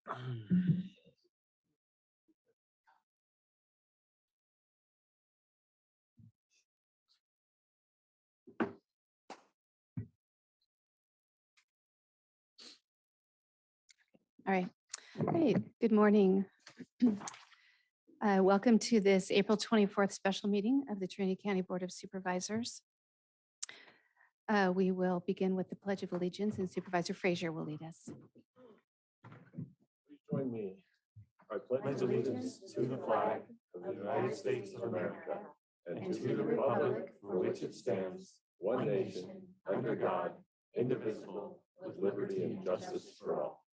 All right. Hey, good morning. Welcome to this April 24th special meeting of the Trinity County Board of Supervisors. We will begin with the Pledge of Allegiance, and Supervisor Frazier will lead us. Please join me. I pledge allegiance to the flag of the United States of America and to the republic for which it stands, one nation, under God, indivisible, with liberty and justice for all.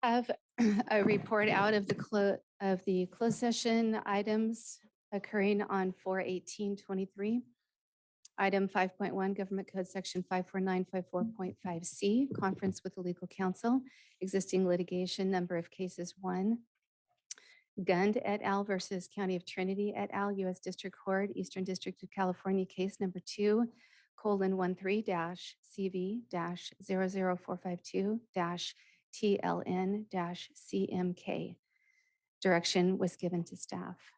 Have a report out of the closed session items occurring on 4/18/23. Item 5.1, Government Code Section 54954.5C, conference with the legal counsel, existing litigation, number of cases 1. Gund et al. Versus County of Trinity et al. U.S. District Court, Eastern District of California, case number 2:13-CV-00452-TLN-CMK. Direction was given to staff.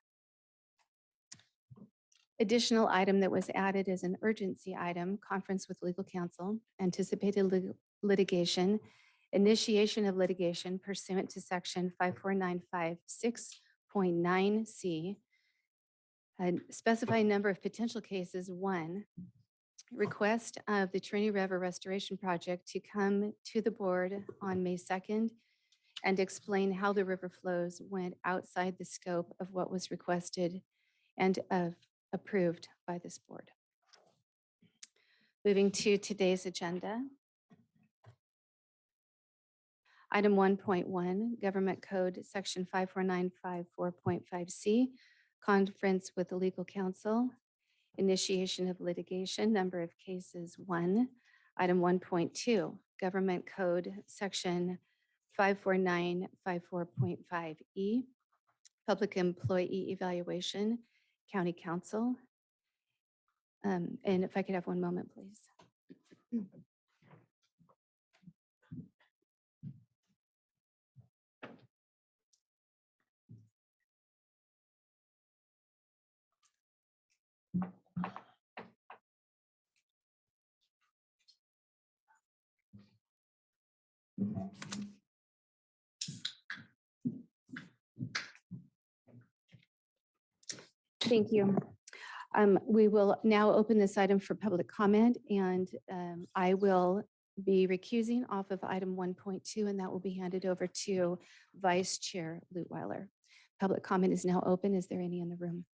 Additional item that was added as an urgency item, conference with legal counsel, anticipated litigation, initiation of litigation pursuant to section 54956.9C, a specified number of potential cases. 1, request of the Trinity River Restoration Project to come to the board on May 2nd and explain how the river flows went outside the scope of what was requested and approved by this board. Moving to today's agenda. Item 1.1, Government Code Section 54954.5C, conference with the legal counsel, initiation of litigation, number of cases 1. Item 1.2, Government Code Section 54954.5E, public employee evaluation, county council. And if I could have one moment, please. Thank you. We will now open this item for public comment, and I will be recusing off of item 1.2, and that will be handed over to Vice Chair Lutweiler. Public comment is now open. Is there any in the room?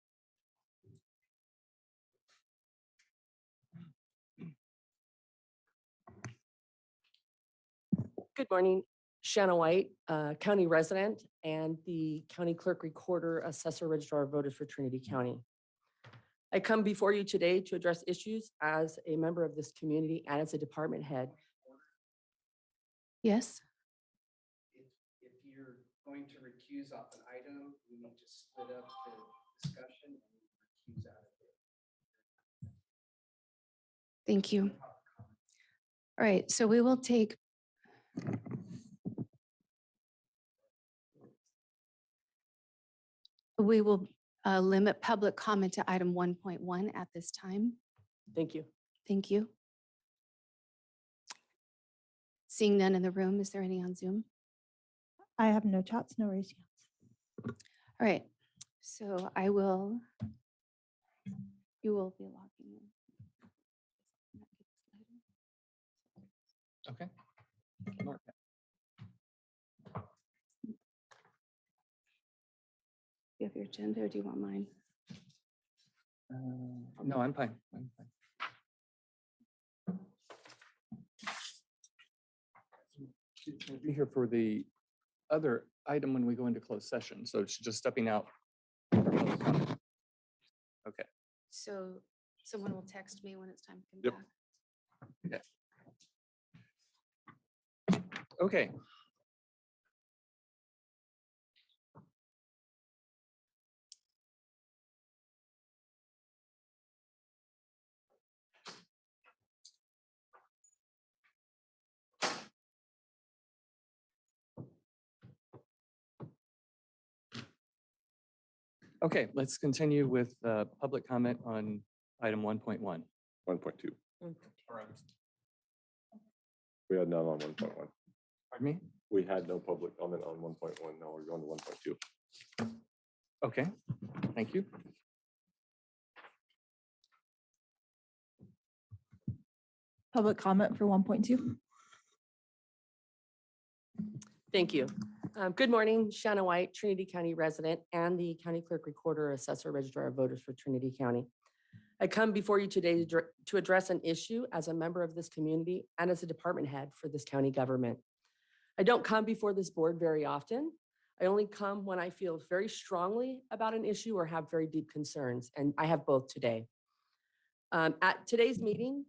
Good morning, Shanna White, county resident and the county clerk, recorder, assessor, registrar of voters for Trinity County. I come before you today to address issues as a member of this community and as a department head. Yes. If you're going to recuse off an item, we need to split up the discussion and recuse out of it. Thank you. All right, so we will take limit public comment to item 1.1 at this time. Thank you. Thank you. Seeing none in the room, is there any on Zoom? I have no chats, no raised hands. All right, so you will be logging in. Okay. Mark that. You have your agenda, or do you want mine? No, I'm fine. I'm fine. She'll be here for the other item when we go into closed session. So she's just stepping out. Okay. So someone will text me when it's time to come Yep. back. Okay. Okay, let's continue with public comment on item 1.1. 1.2. We had none on 1.1. Pardon me? We had no public comment on 1.1. Now we're going to 1.2. Okay, thank you. Public comment for 1.2. Thank you. Good morning, Shanna White, Trinity County resident and the County Clerk Recorder Assessor Registrar of Voters for Trinity County. I come before you today to address an issue as a member of this community and as a department head for this county government. I don't come before this board very often. I only come when I feel very strongly about an issue or have very deep concerns, and I have both today. At today's meeting,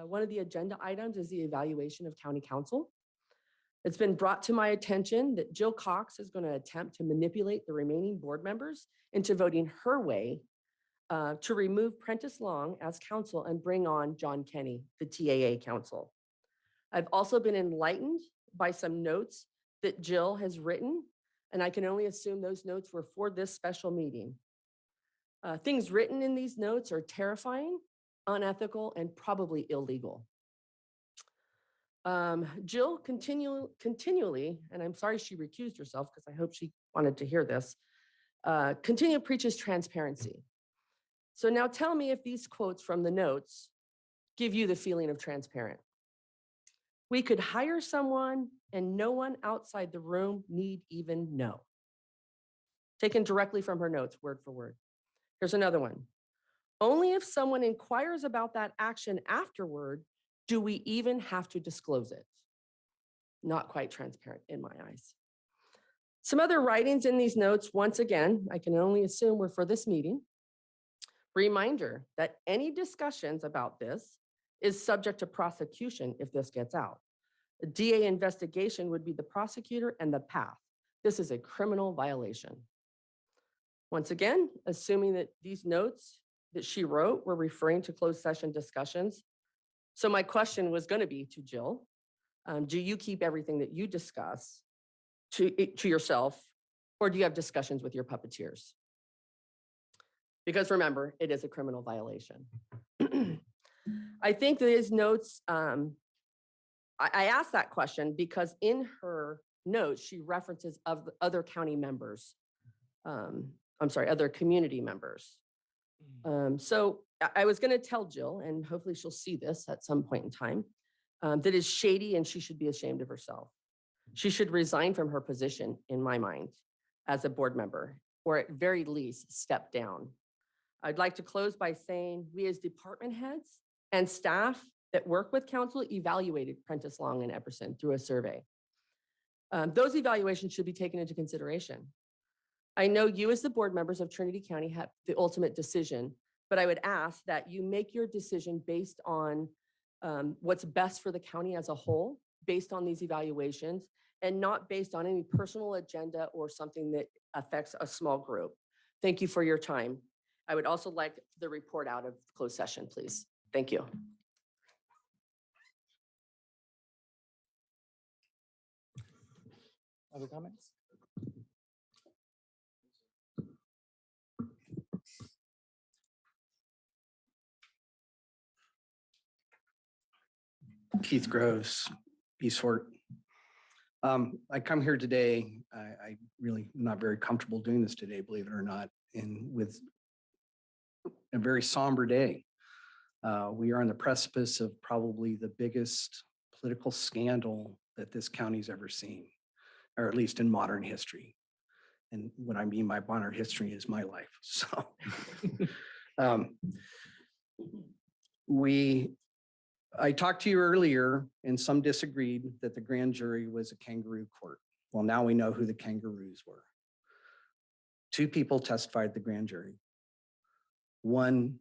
one of the agenda items is the evaluation of county council. It's been brought to my attention that Jill Cox is going to attempt to manipulate the remaining board members into voting her way to remove Prentice Long as counsel and bring on John Kenny, the TAA counsel. I've also been enlightened by some notes that Jill has written, and I can only assume those notes were for this special meeting. Things written in these notes are terrifying, unethical, and probably illegal. Jill continually, and I'm sorry she recused herself because I hope she wanted to hear this, continually preaches transparency. So now tell me if these quotes from the notes give you the feeling of transparent. We could hire someone and no one outside the room need even know. Taken directly from her notes, word for word. Here's another one. Only if someone inquires about that action afterward do we even have to disclose it. Not quite transparent in my eyes. Some other writings in these notes, once again, I can only assume were for this meeting. Reminder that any discussions about this is subject to prosecution if this gets out. A DA investigation would be the prosecutor and the path. This is a criminal violation. Once again, assuming that these notes that she wrote were referring to closed session discussions. So my question was going to be to Jill, do you keep everything that you discuss to yourself, or do you have discussions with your puppeteers? Because remember, it is a criminal violation. I think these notes, I asked that question because in her notes, she references of other county members. Other community members. So I was going to tell Jill, and hopefully she'll see this at some point in time, that is shady and she should be ashamed of herself. She should resign from her position, in my mind, as a board member, or at very least step down. I'd like to close by saying we as department heads and staff that work with council evaluated Prentice Long and Epperson through a survey. Those evaluations should be taken into consideration. I know you as the board members of Trinity County have the ultimate decision, but I would ask that you make your decision based on what's best for the county as a whole, based on these evaluations, and not based on any personal agenda or something that affects a small group. Thank you for your time. I would also like the report out of closed session, please. Thank you. Other comments? Keith Groves, East Fort. I come here today, I really am not very comfortable doing this today, believe it or not, and with a very somber day. We are on the precipice of probably the biggest political scandal that this county's ever seen, or at least in modern history. And what I mean by modern history is my life. So I talked to you earlier and some disagreed that the grand jury was a kangaroo court. Well, now we know who the kangaroos were. 2 people testified at the grand jury. One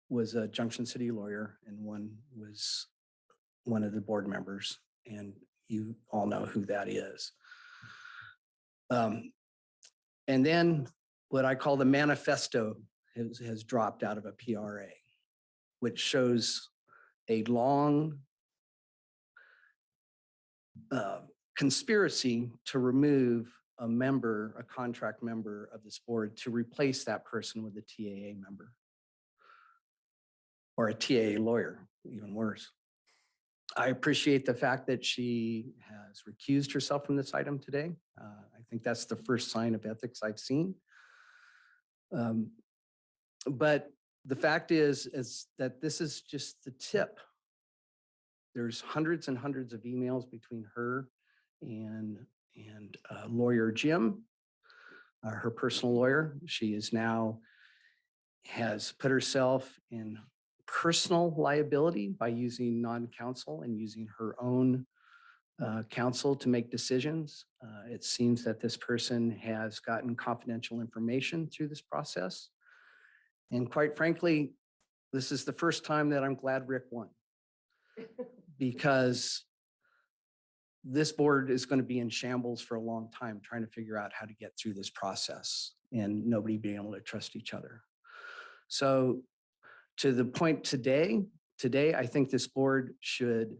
was a Junction City lawyer and one was one of the board members. And you all know who that is. And then what I call the manifesto has dropped out of a PRA, which shows a long conspiracy to remove a member, a contract member of this board to replace that person with a TAA member. Or a TAA lawyer, even worse. I appreciate the fact that she has recused herself from this item today. I think that's the first sign of ethics I've seen. But the fact is that this is just the tip. There's hundreds and hundreds of emails between her and lawyer Jim, her personal lawyer. She is now has put herself in personal liability by using non-counsel and using her own counsel to make decisions. It seems that this person has gotten confidential information through this process. And quite frankly, this is the first time that I'm glad Rick won. Because this board is going to be in shambles for a long time trying to figure out how to get through this process and nobody being able to trust each other. So to the point today, I think this board should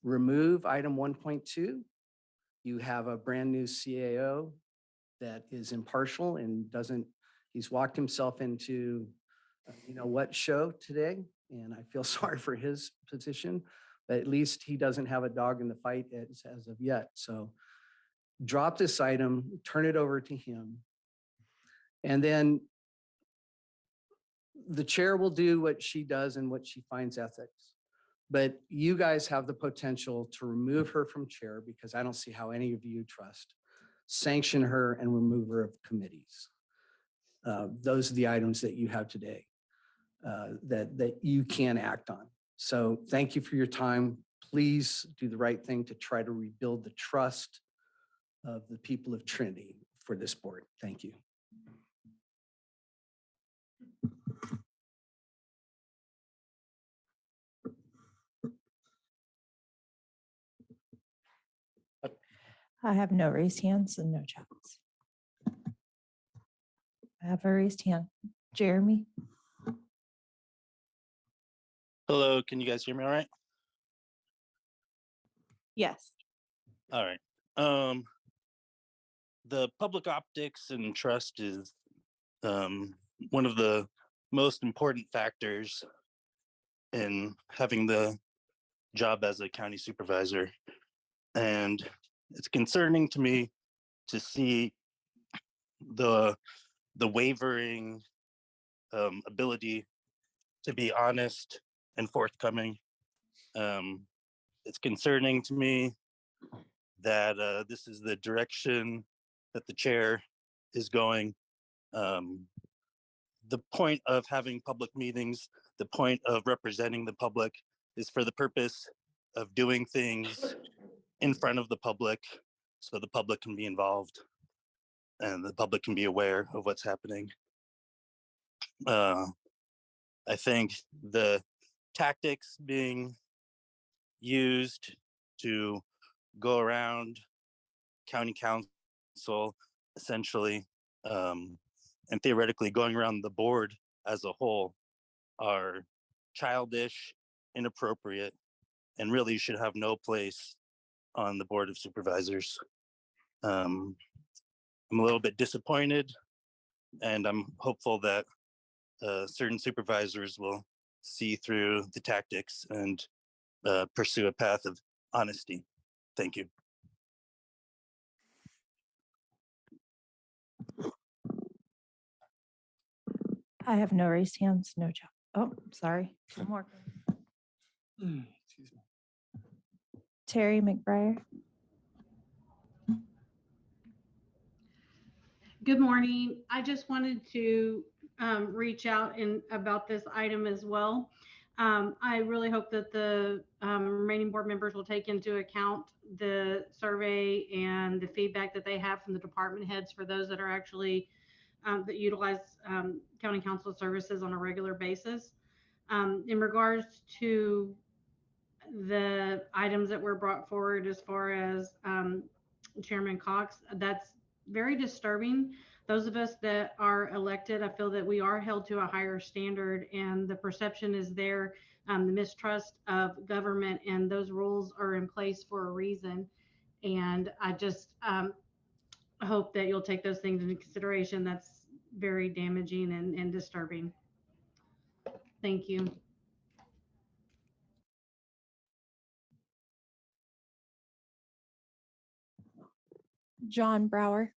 remove item 1.2. You have a brand new CAO that is impartial and he's walked himself into, you know what, show today. And I feel sorry for his position, but at least he doesn't have a dog in the fight as of yet. So drop this item, turn it over to him. And then the chair will do what she does and what she finds ethics. But you guys have the potential to remove her from chair because I don't see how any of you trust. Sanction her and remove her of committees. Those are the items that you have today that you can act on. So thank you for your time. Please do the right thing to try to rebuild the trust of the people of Trinity for this board. Thank you. I have no raised hands and no chats. I have a raised hand. Jeremy? Hello, can you guys hear me all right? Yes. All right. The public optics and trust is one of the most important factors in having the job as a county supervisor. And it's concerning to me to see the wavering ability to be honest and forthcoming. It's concerning to me that this is the direction that the chair is going. The point of having public meetings, the point of representing the public is for the purpose of doing things in front of the public so the public can be involved and the public can be aware of what's happening. I think the tactics being used to go around county council essentially and theoretically going around the board as a whole are childish, inappropriate, and really should have no place on the board of supervisors. I'm a little bit disappointed, and I'm hopeful that certain supervisors will see through the tactics and pursue a path of honesty. Thank you. I have no raised hands, no chat. Oh, sorry. One more. Excuse me. Terry McBriar. Good morning. I just wanted to reach out about this item as well. I really hope that the remaining board members will take into account the survey and the feedback that they have from the department heads for those that are actually that utilize county council services on a regular basis. In regards to the items that were brought forward as far as Chairman Cox, that's very disturbing. Those of us that are elected, I feel that we are held to a higher standard, and the perception is there, the mistrust of government, and those rules are in place for a reason. And I just, hope that you'll take those things into consideration. That's very damaging and disturbing. Thank you. John Brower.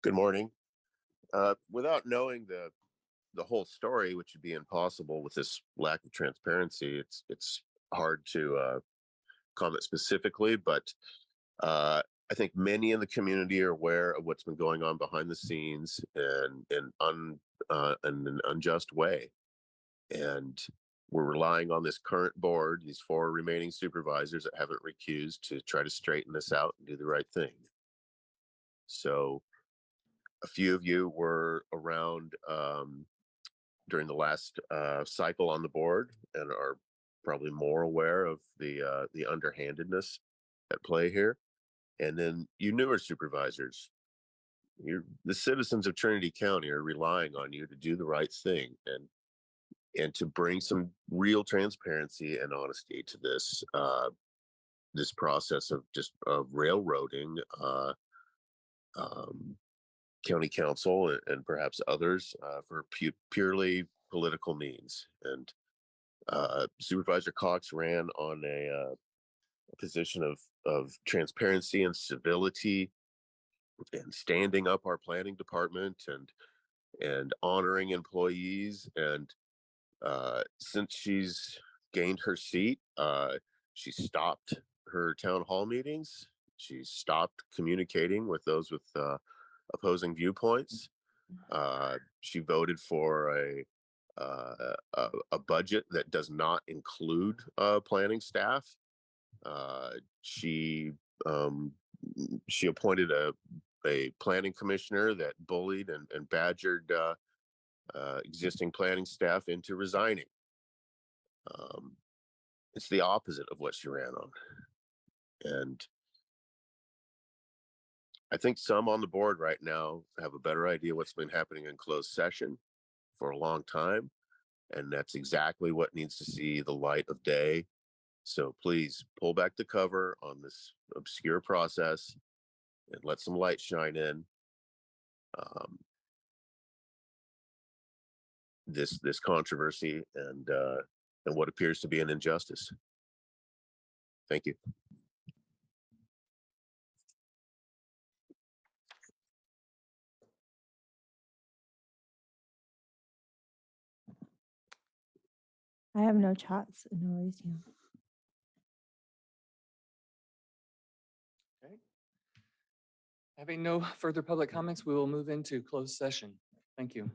Good morning. Without knowing the whole story, which would be impossible with this lack of transparency, it's hard to comment specifically. But I think many in the community are aware of what's been going on behind the scenes in an unjust way, and we're relying on this current board, these 4 remaining supervisors that haven't recused, to try to straighten this out and do the right thing. So a few of you were around during the last cycle on the board and are probably more aware of the underhandedness at play here. And then you newer supervisors, the citizens of Trinity County are relying on you to do the right thing and to bring some real transparency and honesty to this process of just railroading county council and perhaps others for purely political means. And Supervisor Cox ran on a position of transparency and civility and standing up our planning department and honoring employees. And since she's gained her seat, she stopped her town hall meetings. She stopped communicating with those with opposing viewpoints. She voted for a budget that does not include planning staff. She appointed a planning commissioner that bullied and badgered existing planning staff into resigning. It's the opposite of what she ran on. And I think some on the board right now have a better idea what's been happening in closed session for a long time. And that's exactly what needs to see the light of day. So please pull back the cover on this obscure process and let some light shine in. This controversy and what appears to be an injustice. Thank you. I have no chats, no raised hands. Okay. Having no further public comments, we will move into closed session. Thank you.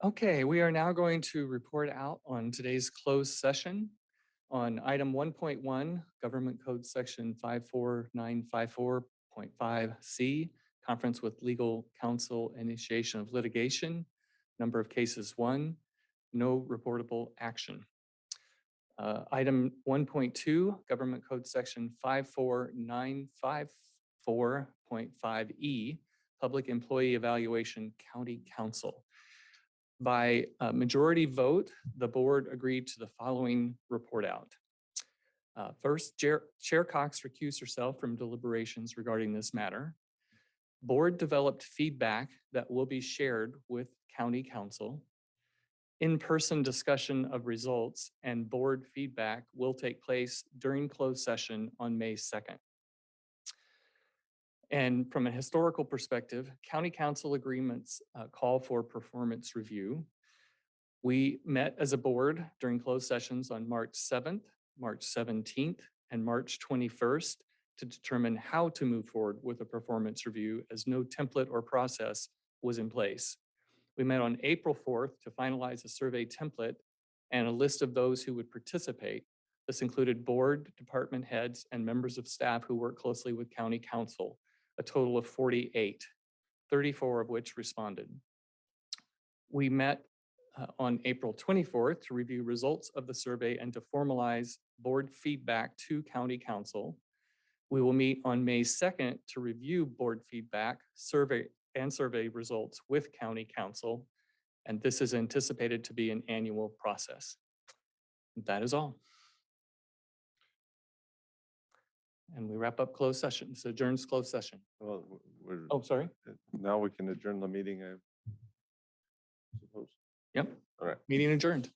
Okay, we are now going to report out on today's closed session. On item 1.1, Government Code Section 54954.5C, Conference with Legal Counsel, Initiation of Litigation. Number of cases 1, no reportable action. Item 1.2, Government Code Section 54954.5E, Public Employee Evaluation County Council. By majority vote, the board agreed to the following report out. First, Chair Cox recused herself from deliberations regarding this matter. Board developed feedback that will be shared with County Council. In-person discussion of results and board feedback will take place during closed session on May 2nd. And from a historical perspective, County Council agreements call for performance review. We met as a board during closed sessions on March 7th, March 17th, and March 21st to determine how to move forward with a performance review as no template or process was in place. We met on April 4th to finalize a survey template and a list of those who would participate. This included board, department heads, and members of staff who work closely with County Council, a total of 48, 34 of which responded. We met on April 24th to review results of the survey and to formalize board feedback to County Council. We will meet on May 2nd to review board feedback, survey results with County Council, and this is anticipated to be an annual process. That is all. And we wrap up closed session. So adjourns closed session. Well, we're, Oh, sorry. now we can adjourn the meeting, I suppose. Yep. All right. Meeting adjourned.